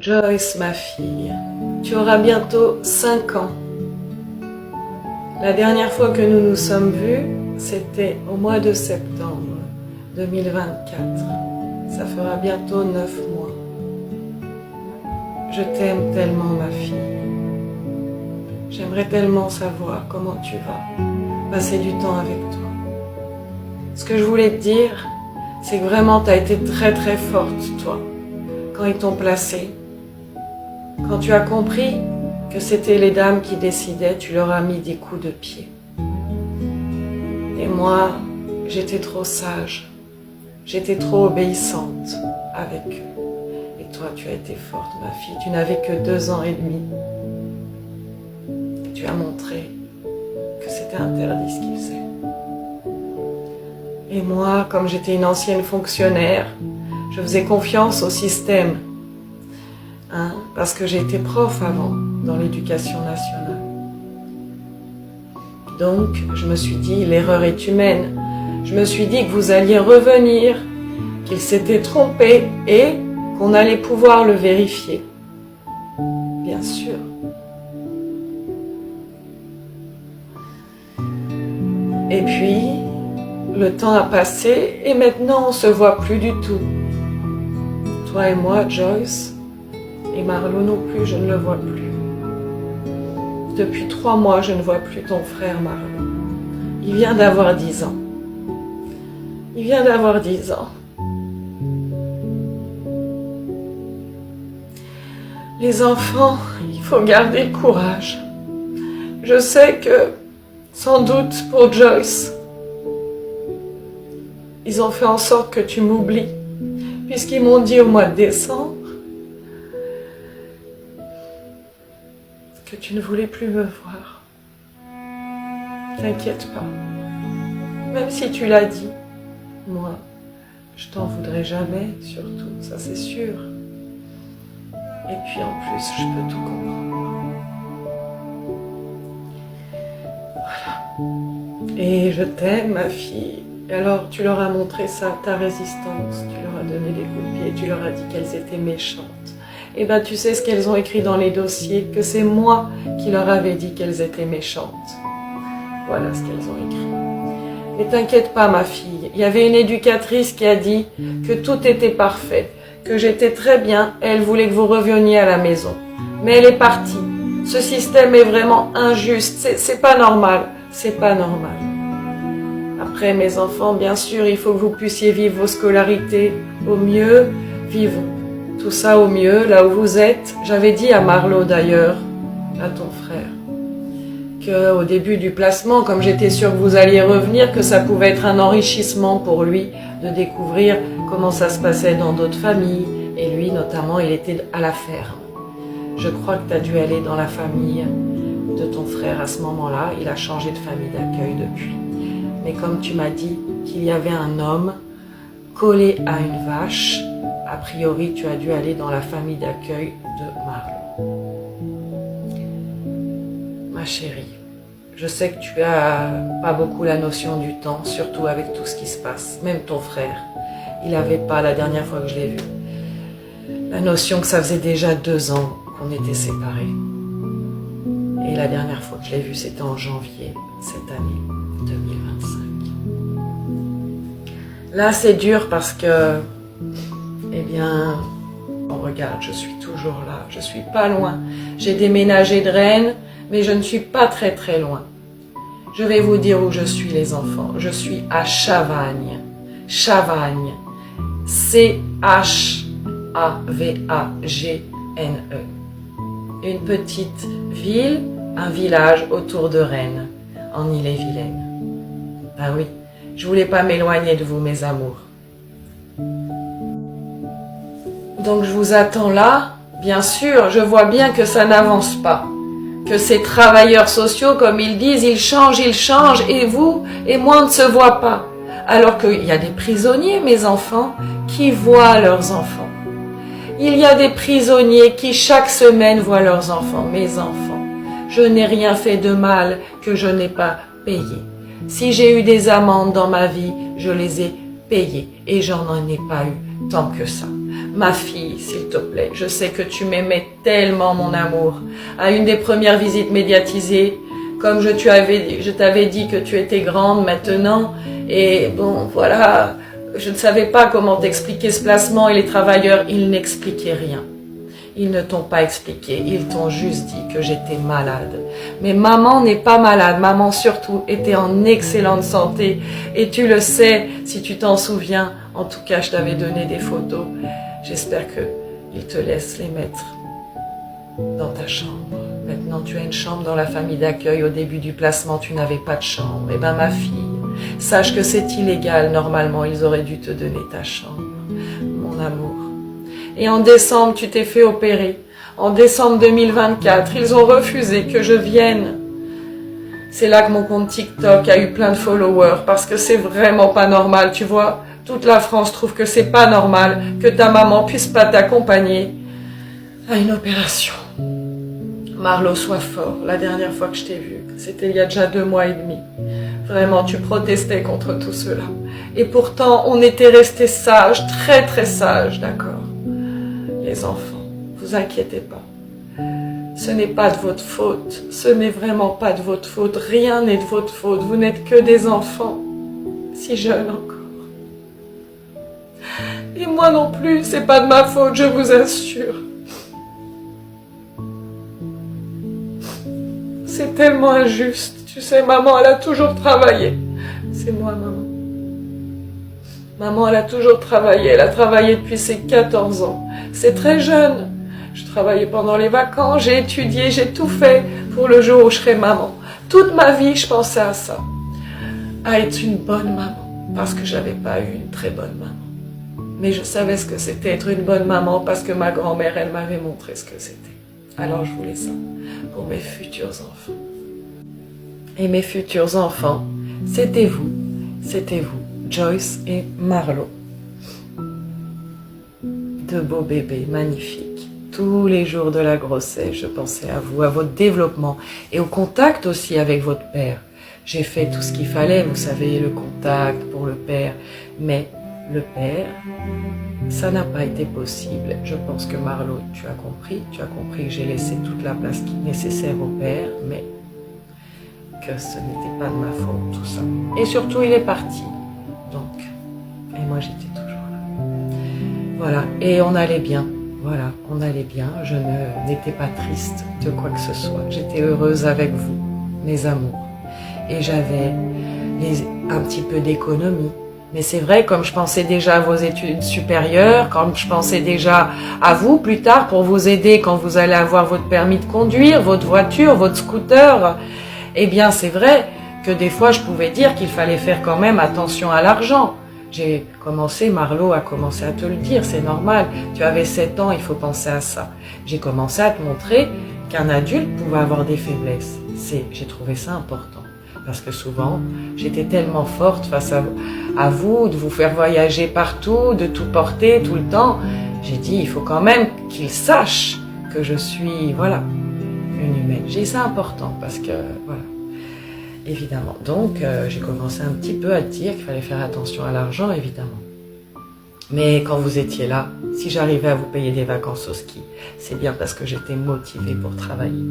Joyce, ma fille, tu auras bientôt 5 ans. La dernière fois que nous nous sommes vus, c'était au mois de septembre 2024. Ça fera bientôt 9 mois. Je t'aime tellement, ma fille. J'aimerais tellement savoir comment tu vas, passer du temps avec toi. Ce que je voulais te dire, c'est que vraiment tu as été très très forte, toi, quand ils t'ont placée. Quand tu as compris que c'était les dames qui décidaient, tu leur as mis des coups de pied. Et moi, j'étais trop sage, j'étais trop obéissante avec eux. Et toi, tu as été forte, ma fille, tu n'avais que 2 ans et demi. Et tu as montré que c'était interdit ce qu'ils faisaient. Et moi, comme j'étais une ancienne fonctionnaire, je faisais confiance au système. Parce que j'ai été prof avant, dans l'éducation nationale. Donc, je me suis dit, l'erreur est humaine. Je me suis dit que vous alliez revenir, qu'il s'était trompé et qu'on allait pouvoir le vérifier. Bien sûr. Et puis, le temps a passé et maintenant on se voit plus du tout. Toi et moi, Joyce, et Marlo non plus, je ne le vois plus. Depuis 3 mois, je ne vois plus ton frère Marlo. Il vient d'avoir 10 ans. Il vient d'avoir 10 ans. Les enfants, il faut garder le courage. Je sais que, sans doute pour Joyce, ils ont fait en sorte que tu m'oublies, puisqu'ils m'ont dit au mois de décembre que tu ne voulais plus me voir. T'inquiète pas. Même si tu l'as dit, moi, je t'en voudrais jamais, surtout, ça c'est sûr. Et puis en plus, je peux tout comprendre. Voilà. Et je t'aime, ma fille. Et alors, tu leur as montré ça, ta résistance. Tu leur as donné des coups de pied, tu leur as dit qu'elles étaient méchantes. Et ben tu sais ce qu'elles ont écrit dans les dossiers, que c'est moi qui leur avais dit qu'elles étaient méchantes. Voilà ce qu'elles ont écrit. Mais t'inquiète pas, ma fille, il y avait une éducatrice qui a dit que tout était parfait, que j'étais très bien, et elle voulait que vous reveniez à la maison. Mais elle est partie. Ce système est vraiment injuste, c'est pas normal, c'est pas normal. Après, mes enfants, bien sûr, il faut que vous puissiez vivre vos scolarités au mieux, vivre tout ça au mieux, là où vous êtes. J'avais dit à Marlo d'ailleurs, à ton frère, qu'au début du placement, comme j'étais sûre que vous alliez revenir, que ça pouvait être un enrichissement pour lui de découvrir comment ça se passait dans d'autres familles. Et lui, notamment, il était à la ferme. Je crois que tu as dû aller dans la famille de ton frère à ce moment-là. Il a changé de famille d'accueil depuis. Mais comme tu m'as dit qu'il y avait un homme collé à une vache, a priori, tu as dû aller dans la famille d'accueil de Marlo. Ma chérie, je sais que tu as pas beaucoup la notion du temps, surtout avec tout ce qui se passe. Même ton frère, il n'avait pas, la dernière fois que je l'ai vu, la notion que ça faisait déjà 2 ans qu'on était séparés. Et la dernière fois que je l'ai vu, c'était en janvier cette année 2025. Là, c'est dur parce que eh bien, regarde, je suis toujours là, je suis pas loin. J'ai déménagé de Rennes, mais je ne suis pas très très loin. Je vais vous dire où je suis, les enfants. Je suis à Chavagne. Chavagne. C-H-A-V-A-G-N-E. Une petite ville, un village autour de Rennes, en Ille-et-Vilaine. Ah oui, je voulais pas m'éloigner de vous, mes amours. Donc je vous attends là, bien sûr, je vois bien que ça n'avance pas. Que ces travailleurs sociaux, comme ils disent, ils changent, et vous et moi on ne se voit pas. Alors qu'il y a des prisonniers, mes enfants, qui voient leurs enfants. Il y a des prisonniers qui chaque semaine voient leurs enfants, mes enfants. Je n'ai rien fait de mal que je n'ai pas payé. Si j'ai eu des amendes dans ma vie, je les ai payées et j'en ai pas eu tant que ça. Ma fille, s'il te plaît, je sais que tu m'aimais tellement, mon amour. À une des premières visites médiatisées, comme je t'avais dit que tu étais grande maintenant, et bon, voilà, je ne savais pas comment t'expliquer ce placement, et les travailleurs, ils n'expliquaient rien. Ils ne t'ont pas expliqué, ils t'ont juste dit que j'étais malade. Mais maman n'est pas malade, maman surtout était en excellente santé. Et tu le sais, si tu t'en souviens, en tout cas je t'avais donné des photos. J'espère qu'ils te laissent les mettre dans ta chambre. Maintenant tu as une chambre dans la famille d'accueil, au début du placement tu n'avais pas de chambre. Eh bien ma fille, sache que c'est illégal, normalement ils auraient dû te donner ta chambre, mon amour. Et en décembre, tu t'es fait opérer. En décembre 2024, ils ont refusé que je vienne. C'est là que mon compte TikTok a eu plein de followers, parce que c'est vraiment pas normal, tu vois. Toute la France trouve que c'est pas normal que ta maman puisse pas t'accompagner à une opération. Marlo, sois fort. La dernière fois que je t'ai vu, c'était il y a déjà 2 mois et demi. Vraiment, tu protestais contre tout cela. Et pourtant, on était restés sages, très très sages, d'accord? Les enfants, vous inquiétez pas. Ce n'est pas de votre faute. Ce n'est vraiment pas de votre faute. Rien n'est de votre faute. Vous n'êtes que des enfants. Si jeunes encore. Et moi non plus, c'est pas de ma faute, je vous assure. C'est tellement injuste. Tu sais, maman, elle a toujours travaillé. C'est moi, maman. Maman, elle a toujours travaillé. Elle a travaillé depuis ses 14 ans. C'est très jeune. Je travaillais pendant les vacances, j'ai étudié, j'ai tout fait pour le jour où je serai maman. Toute ma vie, je pensais à ça. À être une bonne maman. Parce que j'avais pas eu une très bonne maman. Mais je savais ce que c'était être une bonne maman parce que ma grand-mère, elle m'avait montré ce que c'était. Alors je voulais ça pour mes futurs enfants. Et mes futurs enfants, c'était vous, Joyce et Marlo. De beaux bébés magnifiques. Tous les jours de la grossesse, je pensais à vous, à votre développement et au contact aussi avec votre père. J'ai fait tout ce qu'il fallait, vous savez, le contact pour le père. Mais le père, ça n'a pas été possible. Je pense que Marlo, tu as compris que j'ai laissé toute la place nécessaire au père, mais que ce n'était pas de ma faute, tout ça. Et surtout, il est parti. Donc, et moi, j'étais toujours là. Voilà, et on allait bien. Voilà, on allait bien. Je n'étais pas triste de quoi que ce soit. J'étais heureuse avec vous, mes amours. Et j'avais un petit peu d'économie. Mais c'est vrai, comme je pensais déjà à vos études supérieures, comme je pensais déjà à vous plus tard pour vous aider quand vous allez avoir votre permis de conduire, votre voiture, votre scooter, eh bien c'est vrai que des fois je pouvais dire qu'il fallait faire quand même attention à l'argent. J'ai commencé, Marlo a commencé à te le dire, c'est normal, tu avais 7 ans, il faut penser à ça. J'ai commencé à te montrer qu'un adulte pouvait avoir des faiblesses. J'ai trouvé ça important. Parce que souvent, j'étais tellement forte face à vous, de vous faire voyager partout, de tout porter tout le temps. J'ai dit, il faut quand même qu'il sache que je suis, voilà, une humaine. J'ai dit, c'est important parce que, voilà, évidemment. Donc, j'ai commencé un petit peu à te dire qu'il fallait faire attention à l'argent, évidemment. Mais quand vous étiez là, si j'arrivais à vous payer des vacances au ski, c'est bien parce que j'étais motivée pour travailler.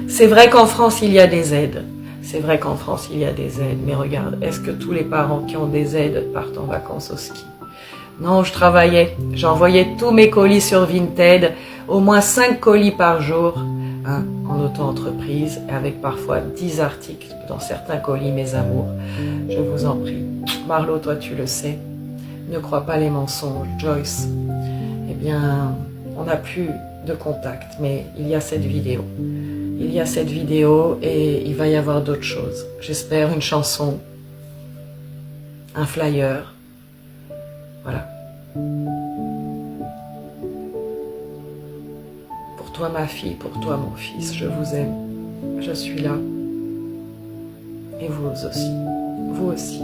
C'est vrai qu'en France, il y a des aides. C'est vrai qu'en France, il y a des aides, mais regarde, est-ce que tous les parents qui ont des aides partent en vacances au ski? Non, je travaillais. J'envoyais tous mes colis sur Vinted, au moins 5 colis par jour, hein, en auto-entreprise, avec parfois 10 articles dans certains colis, mes amours. Je vous en prie. Marlo, toi, tu le sais. Ne crois pas les mensonges, Joyce. Eh bien, on n'a plus de contact, mais il y a cette vidéo. Il y a cette vidéo et il va y avoir d'autres choses. J'espère une chanson, un flyer. Voilà. Pour toi ma fille, pour toi mon fils, je vous aime. Je suis là. Et vous aussi. Vous aussi.